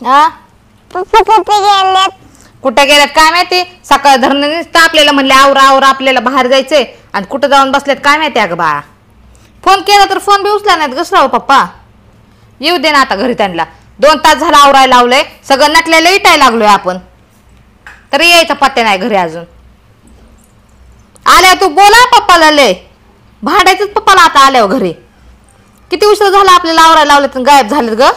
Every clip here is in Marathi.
हा कुठे गेल्यात काय माहिती. सकाळ धरणं आपल्याला म्हणले आवरा आवरा आपल्याला बाहेर जायचंय आणि कुठं जाऊन बसलेत काय माहिती. अगं बा फोन केला तर फोन बी उचला नाहीत. घसराव पप्पा येऊ दे ना आता घरी. त्यांना 2 तास झाला आवरायला लावलंय. सगळं नटलेलं इटायला लागलोय आपण तरी यायचा पत्ते नाही घरी अजून. आल्या तू बोला पप्पाला लय भांडायचंच पप्पाला आता आल्यावर घरी. किती उशीर झाला आपल्याला आवरायला लावलं तर गायब झालेत ग.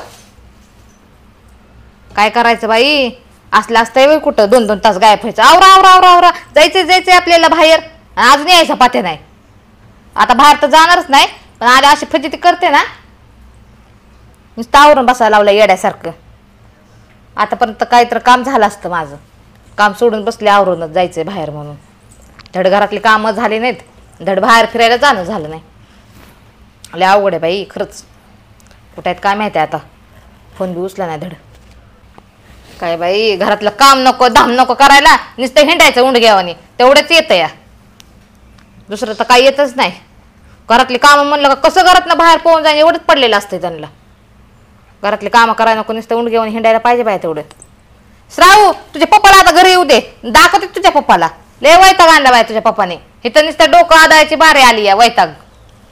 काय करायचं बाई असलं असतंय कुठं 2-2 तास गायब व्हायचं. आवरा आवरा आवरा आवरा जायचंय आपल्याला बाहेर अजून यायचा पत्ते नाही. आता बाहेर तर जाणारच नाही पण आल्या अशी फजिती करते ना नुसतं आवरून बसायला लावलं येड्यासारखं. आतापर्यंत काहीतरी काम झालं असतं माझं. काम सोडून बसले आवरूनच जायचंय बाहेर म्हणून. धड घरातली कामं झाली नाहीत धड बाहेर फिरायला जाणं झालं नाही. लय अवघड आहे बाई खरंच. कुठे आहेत काय माहिती आता. फोन बी उचला नाही धड. काय बाई घरातलं काम नको धाम नको करायला नुसतं हिंडायचं उंडग्यावानी तेवढंच येतं या. दुसरं तर काही येतच नाही. घरातली कामं म्हणलं का कसं घरातनं बाहेर पोहून जाईन एवढंच पडलेलं असतं त्यांना. घरातली कामं करायला नको नुसतं उंडग्यावानी हिंडायला पाहिजे बाय तेवढं. श्रावू तुझ्या पप्पाला आता घरी येऊ दे दाखवते तुझ्या पप्पाला. लय वैताग आणला बाय तुझ्या पप्पाने. इथं नुसतं डोकं आदायची बारी आली या वैताग.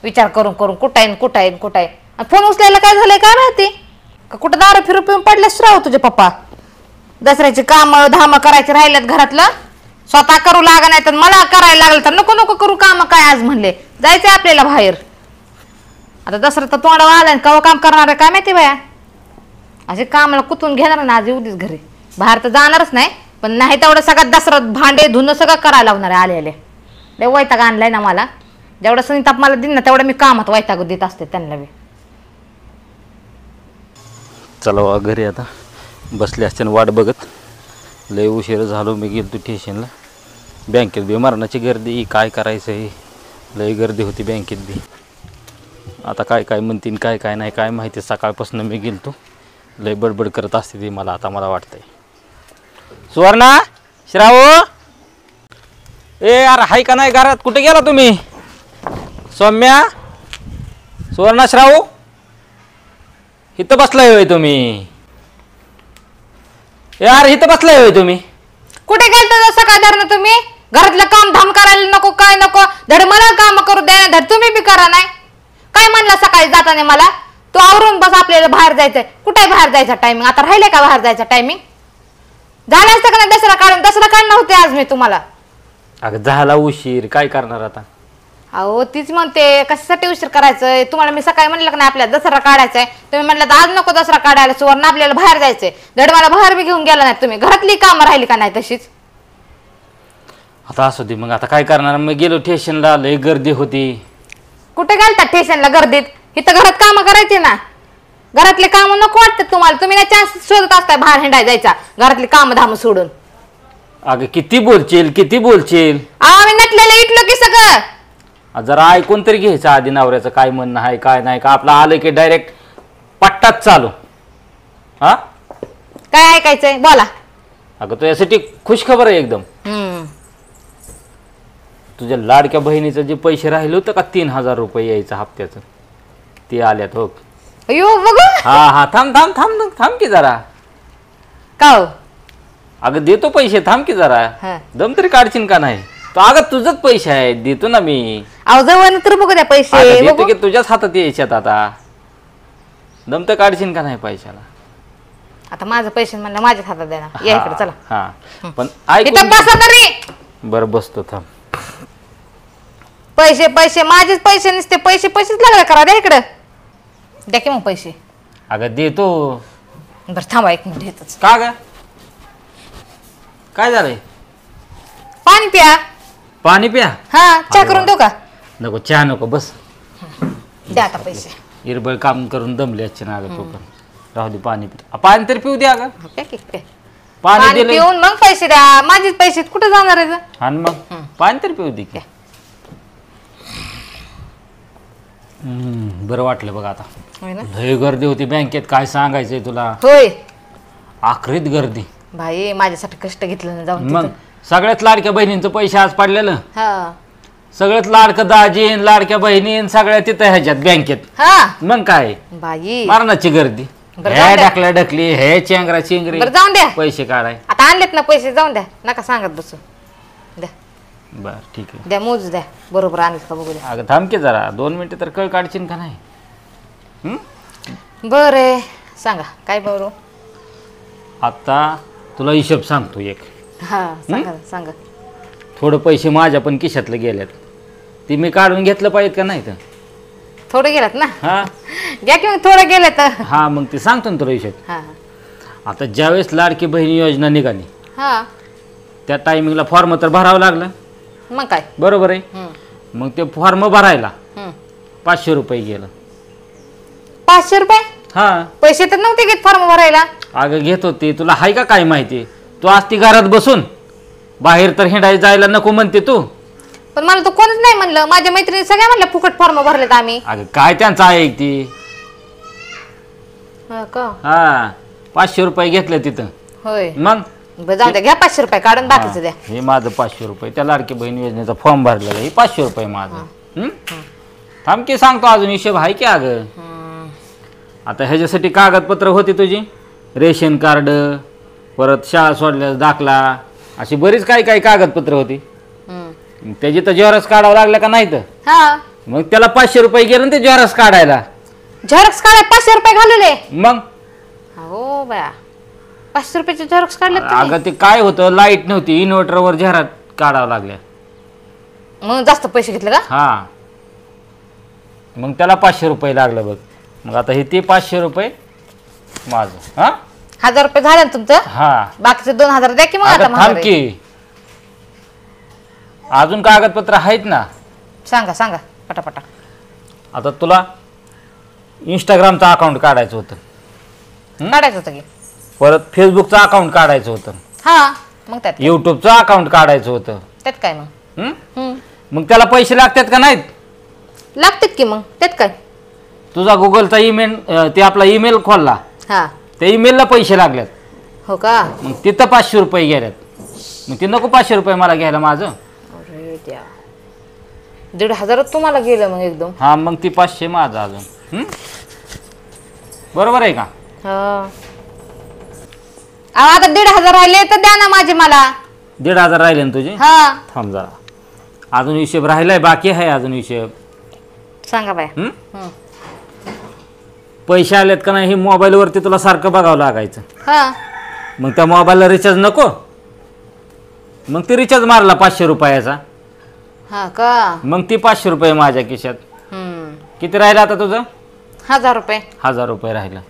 विचार करून करून कुठं आहे. फोन उचलायला काय झालंय काय माहिती. का कुठं दारू फिरू पिऊन पडले श्रावू तुझे पप्पा. दसऱ्याची कामं धामं करायची राहिल्यात घरातलं स्वतः करू लागा नाही तर मला करायला लागलं तर नको नको करू काम. काय आज म्हणले जायचंय आपल्याला बाहेर. आता दसरा तर तोंडावर आला कवा काम करणार आहे काय माहिती बाया. असे कामाला कुतून घेणार ना आज येऊदीच घरी. बाहेर तर जाणारच नाही पण नाही तेवढं सगळं दसरा भांडे धुणं सगळं करायला लावणार आहे आले. लय वैताग आणलाय ना मला. जेवढं संताप मला दिन ना तेवढं मी कामात वैताग देत असते त्यांना बी. चला घरी आता बसले असते वाट बघत. लय उशीर झालो. मी गेलो स्टेशनला. बँकेत बी मरणाची गर्दी काय करायचं आहे. लय गर्दी होती बँकेत बी. आता काय काय म्हणतील काय काय नाही काय माहिती. सकाळपासून मी गेलतो लय बडबड करत असते ती मला. आता मला वाटतंय सुवर्णा श्रावू ए यार हाय का नाही घरात. कुठे गेला तुम्ही. सौम्या सुवर्णा श्रावू इथं बसलाय होय तुम्ही. यार इथं बसलाय होय तुम्ही. कुठे गेलता सकाळ धरणं तुम्ही. घरातलं काम धाम करायला नको काय नको. धड मला काम करू द्या धड तुम्ही बी करा नाही. काय म्हणला सकाळी जाताना मला तू आवरून बस आपल्याला बाहेर जायचंय. कुठे बाहेर जायचा टायमिंग आता राहिले का बाहेर जायचा टायमिंग. झालं असतं का नाही दसरा काढून. दसरा काढणं होते आज मी तुम्हाला. अगं झाला उशीर काय करणार आता. अहो तीच म्हणते कशासाठी उशीर करायचंय. तुम्हाला मी सकाळी म्हणलं का नाही आपल्याला दसरा काढायचाय. तुम्ही म्हणलं तर आज नको दसरा काढायला सुवर्ण आपल्याला बाहेर जायचंय. धड मला बाहेर बी घेऊन गेला नाही तुम्ही. घरातली कामं राहिली का नाही तशीच. आता असू दे मग आता काय करणार. मग गेलो स्टेशनला लय गर्दी होती. कुठे गेलता स्टेशनला गर्दीत. इथं घरात कामं करायची ना. घरातले कामं नको वाटतात तुम्हाला. तुम्ही ना चान्स शोधत असताय बाहेर हिंडाय जायचा घरातली कामं धामं सोडून. अगं किती बोलशील किती बोलशील. आम्ही नटलेलं इटलो की सगळं. जरा ऐकून तरी घ्यायचं आधी नवऱ्याचं काय म्हणणं आहे काय नाही. का आपलं आलं की डायरेक्ट पट्टाच चालू. हा काय ऐकायचंय बोला. अगं तुझ्यासाठी खुश खबर आहे एकदम. तुझ्या लाडक्या बहिणीचं जे पैसे राहिले होतं का 3000 रुपये यायचं हप्त्याचं ते आल्यात हो. अयो बघू. हा थांब थांब थांब थांब की जरा. का हो अगं देतो पैसे थांब की जरा. दम तरी काढशील का नाही. तो अगं तुझंच पैसे आहेत देतो ना मी. अहो जवळ तर बघू द्या पैसे. देतो की तुझ्याच हातात यायच्यात आता. दम तर काढशील का नाही पैशाला. आता माझं पैसे म्हणलं माझ्याच हातात द्या ना. या इकडे चला. हा पण ऐक बरं बसतो थांब. पैसे पैसे माझेच पैसे नसते. पैसेच लागले करा द्या इकडं. द्या की मग पैसे. अगं देतो. बरं थांबा 1 मिनिट येतच. का ग काय झालंय. पाणी प्या. पाणी प्या. हा चहा करून देऊ का. नको चहा नको बस. द्या आता पैसे. इरबळ काम करून दमले अच्छे ना. अगं तू पण राहू दे पाणी पाणी तरी पिऊ द्या. अगं पाणी पिऊन मग पैसे द्या. माझेच पैसे कुठे जाणार आहे. आणि मग पाणी तरी पिऊ दे. बरं वाटलं बघ आता. लय गर्दी होती बँकेत काय सांगायचंय तुला. होय आखरीत गर्दी. भाई माझ्यासाठी कष्ट घेतलं ना जाऊन. मग सगळ्यात लाडक्या बहिणींचं पैसे आज पडलेलं. हा सगळ्यात लाडकं दाजीन लाडक्या बहिणीन सगळ्या तिथं ह्याच्यात बँकेत. हा मग काय बाई मरणाची गर्दी. बरं हे जाऊन द्या. ढकला ढकली हे चेंगरा चिंगरी बरं जाऊन द्या. पैसे काढाय. आता आणलेत ना पैसे, जाऊन द्या, नका सांगत बसू. द्या बर ठीक आहे. द्या, मोज द्या, बरोबर आणलं का बघू द्या. अगं थांब की जरा 2 मिनिटं तर कळ काढशील का नाही? बरं सांगा काय बरोबर. आता तुला हिशोब सांगतो एक. हा सांगा सांगा. थोडं पैसे माझ्या पण खिशातले गेल्यात, ती मी काढून घेतलं पाहिजे का नाही तर? थोडं गेलात ना, हा घ्या की मग थोडं गेलं तर. हा मग ते सांगतो ना तुला हिशोब. हा आता ज्यावेळेस लाडकी बहिणी योजना निघाली हा त्या टायमिंगला फॉर्म तर भरावं लागलं, मग काय. बरोबर आहे. मग ते फॉर्म भरायला 500 रुपये गेलं. 500 रुपये हा पैसे तर नव्हते घेत फॉर्म भरायला. अगं घेत होती, तुला हाय का काय माहिती? तू असती घरात बसून, बाहेर तर हिंडायला जायला नको म्हणते तू. पण मला तो कोणच नाही म्हणलं, माझ्या मैत्रिणी सगळ्या म्हणल्या फुकट फॉर्म भरलेत आम्ही. अगं काय त्यांचं आहे ती. हा का. हा 500 रुपये घेतले तिथं. होय मग बरं जाऊ द्या, घ्या 500 रुपये काढून बाकीचं द्या. हे माझं 500 रुपये, त्या लाडकी बहीण योजनेचा फॉर्म भरलेला हे 500 रुपये माझं. थांब की सांगतो, अजून हिशोब आहे की. अगं आता ह्याच्यासाठी कागदपत्र होती तुझी, रेशन कार्ड, परत शाळा सोडल्यास दाखला, अशी बरीच काही काही कागदपत्र होती. त्याची तर झेरॉक्स काढावं लागलं का नाही तर? हा मग त्याला 500 रुपये गेलं ना ते झेरॉक्स काढायला. झेरॉक्स काढाय 500 रुपये घालवले. मग हो बया, 500 रुपयाचे झेरॉक्स काढले. अगं ते काय होतं, लाईट नव्हती, इन्व्हर्टरवर झेरॉक्स काढावं लागल्या. मग जास्त पैसे घेतले का? हा मग त्याला 500 रुपये लागलं बघ. मग आता हे ते 500 रुपये माझं. हा 1000 रुपये झाले ना तुमचं, हा बाकीचे 2000 द्या की मग. आता अगं थांब महागाई. की, अजून कागदपत्र आहेत ना. सांगा सांगा पटापटा. आता तुला इंस्टाग्रामचं अकाउंट काढायचं होतं, काढायचं होतं की. परत फेसबुकचं अकाउंट काढायचं होतं, हा मग त्यात युट्यूबचं अकाउंट काढायचं होतं. त्यात काय मग. मग त्याला पैसे लागतात का नाहीत? लागतात की मग, त्यात काय. तुझा गुगलचा ईमेल, ते आपला ईमेल खोलला, हा त्या ईमेलला पैसे लागल्यात. हो का. मग तिथं 500 रुपये गेल्यात. मग ते नको 500 रुपये मला घ्यायला माझं. अरे द्या, 1500 तुम्हाला गेलं मग एकदम. हा मग ती 500 माझं अजून. बरोबर आहे का? हा आता 1500 राहिले तर द्या ना माझे मला. 1500 राहिले ना तुझे? हा थांब जरा, अजून हिशोब राहिलाय, बाकी आहे अजून हिशोब. सांगा बाय. पैसे आलेत का नाही हे मोबाईलवरती तुला सारखं बघावं लागायचं. हा मग त्या मोबाईलला रिचार्ज नको, मग ते रिचार्ज मारला 500 रुपयाचा. हा का. मग ती 500 रुपये माझ्या खिशात. किती राहिलं आता तुझं? 1000 रुपये. 1000 रुपये राहिलं.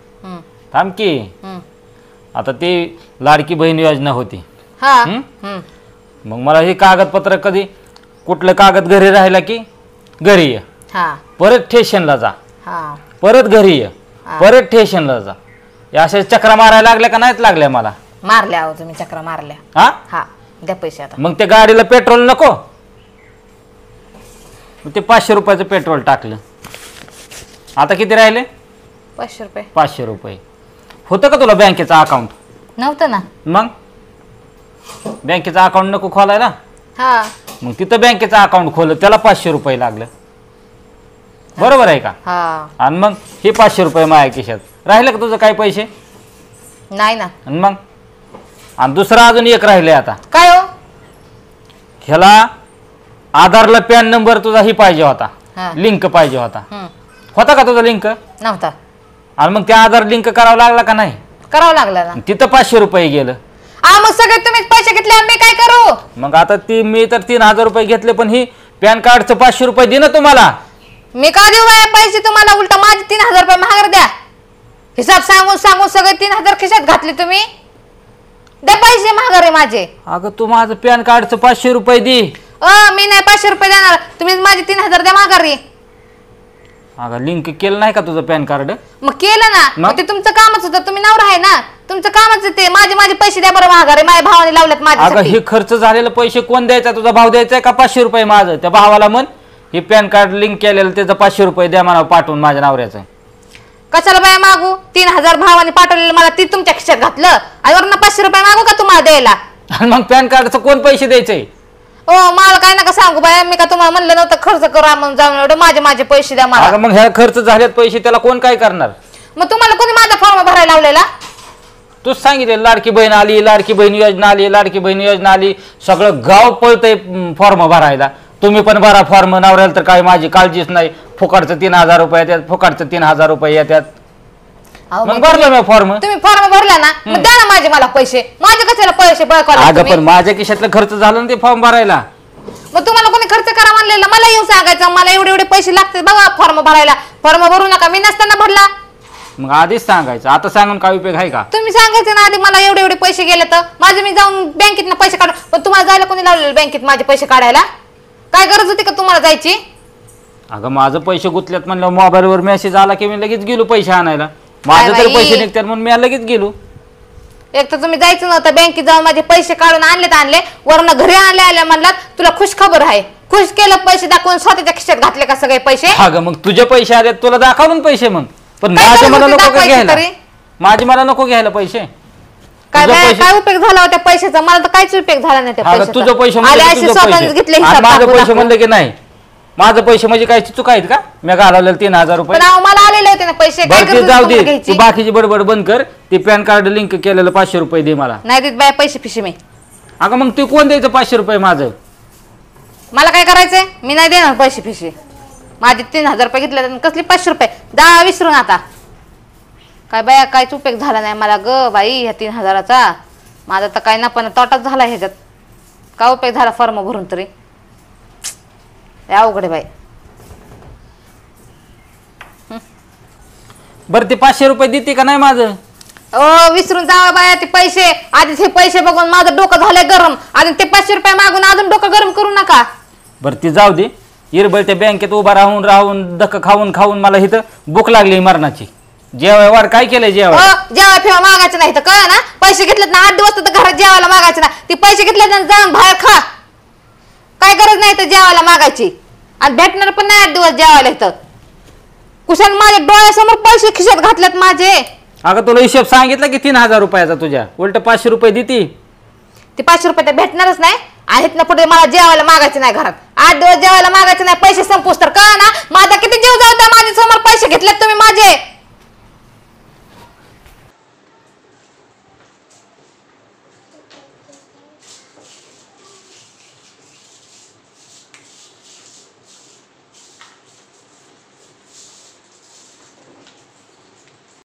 थांब की, आता ती लाडकी बहीण योजना होती. हा मग मला हे कागदपत्र कधी, कुठलं कागद घरी राहिला की घरी ये, हा परत स्टेशनला जा, हा परत घरी ये, परत स्टेशनला जा. या अशा चक्रा मारायला लागल्या का नाहीत लागल्या मला? मारल्या हो तुम्ही, चक्रा मारल्या. हा हा द्या पैसे आता. मग त्या गाडीला पेट्रोल नको, मग ते 500 रुपयाचं पेट्रोल टाकलं. आता किती राहिले? 500 रुपये. 500 रुपये. होतं का तुला बँकेचं अकाउंट? नव्हतं ना. मग बँकेचं अकाउंट नको खोलायला? हा मग तिथं बँकेचं अकाउंट खोल, त्याला 500 रुपये लागलं. बरोबर आहे का? हा आणि मग हे 500 रुपये माझ्या खिशात राहिलं का तुझं काही पैसे? नाही ना. आणि मग आणि दुसरं अजून एक राहिले. आता काय हो? ह्याला आधारला पॅन नंबर तुझा ही पाहिजे होता, हा. लिंक पाहिजे होता. होता का तुझा लिंक? नव्हता. आणि मग त्या आधार लिंक करावं लागला का नाही? करावं लागलं ना. तिथं 500 रुपये गेलं. मग सगळे तुम्हीच पैसे घेतले, आम्ही काय करू? मग आता ती मी तर 3000 रुपये घेतले, पण ही पॅन कार्डचं 500 रुपये दे ना तुम्हाला. मी का देऊ बाया पैसे तुम्हाला? उलटा माझे 3000 रुपये महागार द्या. हिसाब सांगून सांगून सगळे 3000 खिशात घातले तुम्ही. द्या पैसे महागार आहे माझे. अगं तू माझं पॅन कार्डचं 500 रुपये दे. मी नाही 500 रुपये देणार, तुम्ही माझे 3000 द्या महागार रे. अगं लिंक केलं नाही का तुझं पॅन कार्ड? मग केलं ना. मग? ते तुमचं कामच होतं, तुम्ही नवरा आहे ना, तुमचं कामच ते. माझे पैसे द्या बरं महागार आहे. माझ्या भावाने लावलेत अगं माझ्यासाठी. हे खर्च झालेले पैसे कोण द्यायचा? तुझा भाव द्यायचा का 500 रुपये माझं? त्या भावाला म्हण हे पॅन कार्ड लिंक केलेलं त्याचं 500 रुपये द्या मला पाठवून माझ्या नवऱ्याचं. कशाला बाया मागू? 3000 भावाने पाठवलेलं मला ती तुमच्या खिशात घातलं, आणि वरनं 500 रुपये मागू का तुम्हाला द्यायला? आणि मग पॅन कार्डचं कोण पैसे द्यायचे? मला काय नका सांगू बाया, मी का तुम्हाला म्हणलं नव्हतं खर्च करा म्हणून जाऊन एवढं माझे पैसे द्या मला. अगं मग ह्या खर्च झालेत पैसे त्याला कोण काय करणार? मग तुम्हाला कोणी माझा फॉर्म भरायला लावलेला? तूच सांगितलं लाडकी बहीण आली, लाडकी बहीण योजना आली, लाडकी बहीण योजना आली, सगळं गाव पळतंय फॉर्म भरायला. तुम्ही पण भरा फॉर्म. नवऱ्याला तर काय माझी काळजीच नाही. फुकटचं 3000 रुपये येतात, फुकटचं 3000 रुपये येतात. अहो, मग भरलं मी फॉर्म. तुम्ही फॉर्म भरला ना, मग द्या ना मला पैसे. माझे कशाला पैसे बळकावले अगं तुम्ही? पण माझ्या खिशातलं खर्च झालं ना ते फॉर्म भरायला. मग तुम्हाला कोणी खर्च करा म्हणलेला? मला येऊन सांगायचं मला एवढे एवढे पैसे लागते बघा फॉर्म भरायला. फॉर्म भरू नका. मी नसताना भरला. मग आधीच सांगायचं. आता सांगून काय उपयोग आहे का? तुम्ही सांगायचं ना आधी मला एवढे एवढे पैसे गेले तर माझे मी जाऊन बँकेत पैसे काढू. पण तुम्हाला जायला कोणी लावलेलं बँकेत माझे पैसे काढायला? काय गरज होती का तुम्हाला जायची? अगं माझं पैसे गुंतल्यात म्हणलं मोबाईलवर मेसेज आला की मी लगेच गेलो पैसे आणायला. माझे तर बाई. पैसे निघतात म्हणून मी लगेच गेलो. एक तर तुम्ही जायचं नव्हतं बँकेत जाऊन माझे पैसे काढून आणले वरनं घरी आले म्हणलात तुला खुश खबर आहे. खुश केलं पैसे दाखवून स्वतःच्या खिशात घातले का सगळे पैसे? अगं मग तुझे पैसे आले तुला दाखवून पैसे. मग पण काय माझे गरज मला होती नको का दाखवायची घ्यायला? तरी? माझे मला नको घ्यायला पैसे. काय तुझं बाया, पैसे- काय उपयोग झाला होता पैशाचा? मला तर काहीच उपयोग झाला नाही त्या अगं पैशाचा. तुझं पैसे आले म्हणजे असे तुझं स्वतःच पैसे. घेतले आणि हिसाब माझं दाखवून पैसे दाखवून. म्हणलं की नाही. माझं पैसे म्हणजे काय चूक आहेत का? मी घालवलेलं 3000 रुपये. पण अहो, मला आलेले होते ना पैसे. काय बरं ते गरज जाऊ होती दे. तुम्हाला तू घ्यायची? बाकीची बडबड बंद कर. ते पॅन कार्ड लिंक केलेलं 500 रुपये दे मला. नाही देत बाया पैसे फिशे मी. अगं मग ते कोण द्यायचं 500 रुपये माझं? मला काय करायचंय? मी नाही देणार पैसे फिशे. माझे 3000 रुपये घेतले तर कसले 500 रुपये? जा विसरून आता. काय बाया काहीच उपयोग झाला नाही मला ग बाई ह्या 3000चा. माझा तर काय नफा तोटाच झाला ह्याच्यात. काय उपयोग झाला फॉर्म भरून तरी? अवघड आहे बाई. बरं ते 500 रुपये देते का नाही माझं? विसरून जावा बाया ते पैसे. आधीच हे पैसे बघून माझं डोकं झालंय गरम. आणि ते 500 रुपये मागून अजून डोकं गरम करू नका. बरं ते जाऊ दे. इरबळ त्या बँकेत उभा राहून धक्का खाऊन मला इथं भूक लागली मरणाची. जेवायवर काय केलंय जेवाय? जेव्हा फिवा मागायचं नाही तर कळ ना. पैसे घेतलेत ना 8 दिवस तर घरात जेवायला मागायचं ना. ते पैसे घेतले ना जाऊन बाहेर खा. काय गरज नाही तर जेवायला मागायची. आणि भेटणार पण नाही 8 दिवस जेवायला इथं. कुशाल माझ्या डोळ्यासमोर पैसे खिशात घातलेत माझे. अगं तुला हिशोब सांगितलं की 3000 रुपयाचा तुझ्या. उलट 500 रुपये देते. ते 500 रुपये तर भेटणारच नाही. आहेत ना पुढे मला जेवायला मागायचं नाही घरात. 8 दिवस जेवायला मागायचं नाही. पैसे संपूस तर कळ ना. माझा किती जीव जाऊ द्या. माझ्या समोर पैसे घेतलेत तुम्ही माझे.